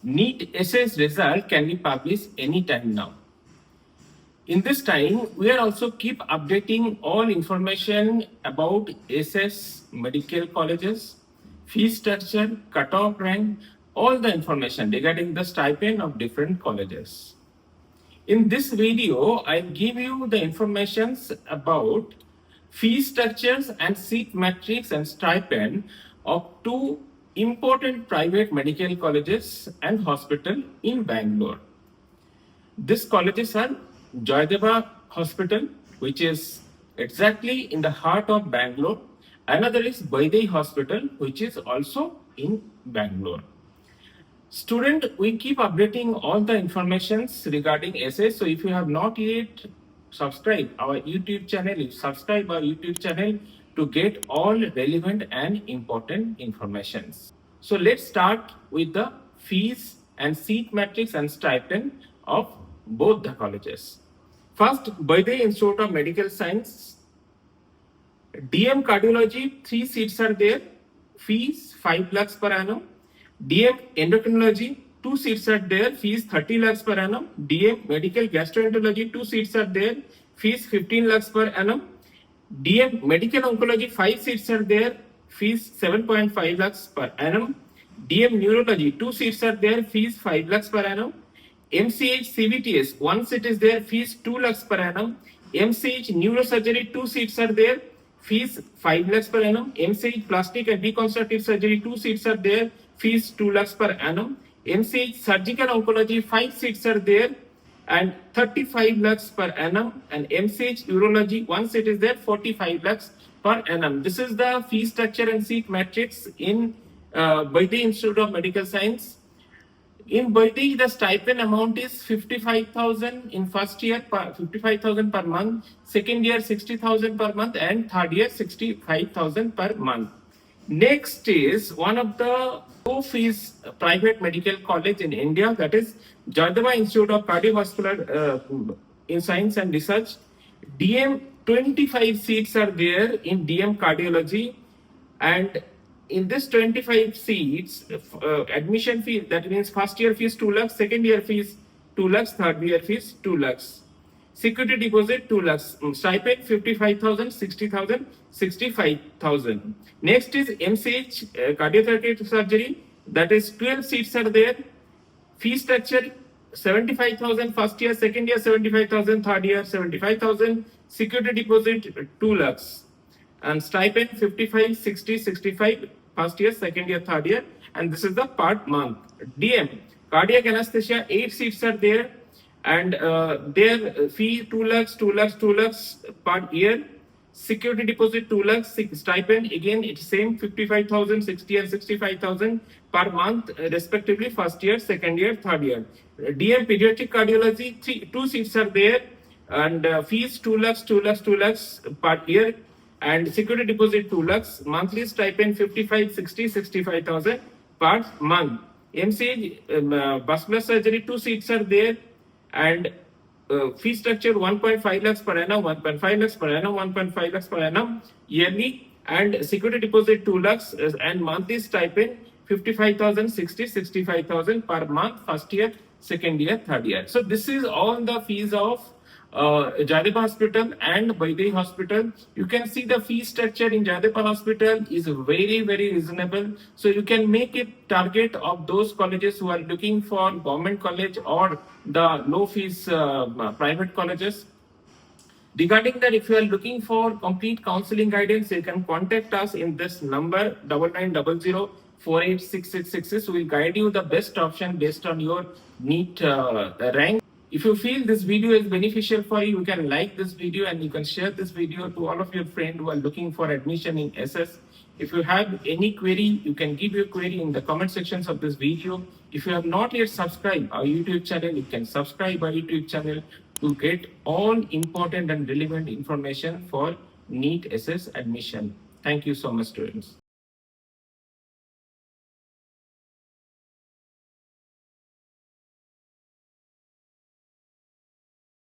NEET SS result can be published anytime now. In this time, we are also keep updating all information about SS medical colleges, fee structure, cutoff rank, all the information regarding the stipend of different colleges. In this video, I'll give you the informations about fee structures and seat matrix and stipend of two important private medical colleges and hospital in Bangalore. These colleges are Jayadeva Hospital, which is exactly in the heart of Bangalore. Another is Vydehi Hospital, which is also in Bangalore. Student, we keep updating all the informations regarding SS. So if you have not yet subscribed our YouTube channel, subscribe our YouTube channel to get all relevant and important informations. So let's start with the fees and seat matrix and stipend of both the colleges. First, Vydehi Institute of Medical Science, DM Cardiology, 3 seats are there, fees 5 lakhs per annum. DM Endocrinology, 2 seats are there, fees 30 lakhs per annum. DM Medical Gastroenterology, 2 seats are there, fees 15 lakhs per annum. DM Medical Oncology, 5 seats are there, fees 7.5 lakhs per annum. DM Neurology, 2 seats are there, fees 5 lakhs per annum. MCH CVTS, 1 seat is there, fees 2 lakhs per annum. MCH Neurosurgery, 2 seats are there, fees 5 lakhs per annum. MCH Plastic and Reconstructive Surgery, 2 seats are there, fees 2 lakhs per annum. MCH Surgical Oncology, 5 seats are there and 35 lakhs per annum. And MCH Urology, 1 seat is there, 45 lakhs per annum. This is the fee structure and seat matrix in Vydehi Institute of Medical Science. In Vydehi, the stipend amount is 55,000 in first year, 55,000 per month, second year 60,000 per month, and third year 65,000 per month. Next is one of the low fees private medical college in India, that is Jayadeva Institute of Cardiovascular in Science and Research. DM 25 seats are there in DM Cardiology, and in this 25 seats, admission fee, that means first year fees 2 lakhs, second year fees 2 lakhs, third year fees 2 lakhs. Security deposit 2 lakhs, stipend 55,000, 60,000, 65,000. Next is MCH cardiothoracic surgery, that is 12 seats are there. Fee structure 75,000 first year, second year 75,000, third year 75,000. Security deposit 2 lakhs. And stipend 55, 60, 65, first year, second year, third year, and this is the per month. DM, cardiac anesthesia, 8 seats are there, and their fee 2 lakhs, 2 lakhs, 2 lakhs per year. Security deposit 2 lakhs, stipend again it's same 55,000, 60 and 65,000 per month respectively, first year, second year, third year. DM pediatric cardiology, 2 seats are there, and fees 2 lakhs, 2 lakhs, 2 lakhs per year. And security deposit 2 lakhs, monthly stipend 55, 60, 65,000 per month. MCH vascular surgery, 2 seats are there, and fee structure 1.5 lakhs per annum, 1.5 lakhs per annum, 1.5 lakhs per annum yearly, and security deposit 2 lakhs and monthly stipend 55,000, 60, 65,000 per month, first year, second year, third year. So this is all the fees of Jayadeva Hospital and Vydehi Hospital. You can see the fee structure in Jayadeva Hospital is very, very reasonable. So you can make a target of those colleges who are looking for government college or the low fees private colleges. Regarding that, if you are looking for complete counseling guidance, you can contact us in this number 9900 486666. We will guide you the best option based on your NEET rank. If you feel this video is beneficial for you, you can like this video and you can share this video to all of your friends who are looking for admission in SS. If you have any query, you can give your query in the comment sections of this video. If you have not yet subscribed our YouTube channel, you can subscribe our YouTube channel to get all important and relevant information for NEET SS admission. Thank you so much, students.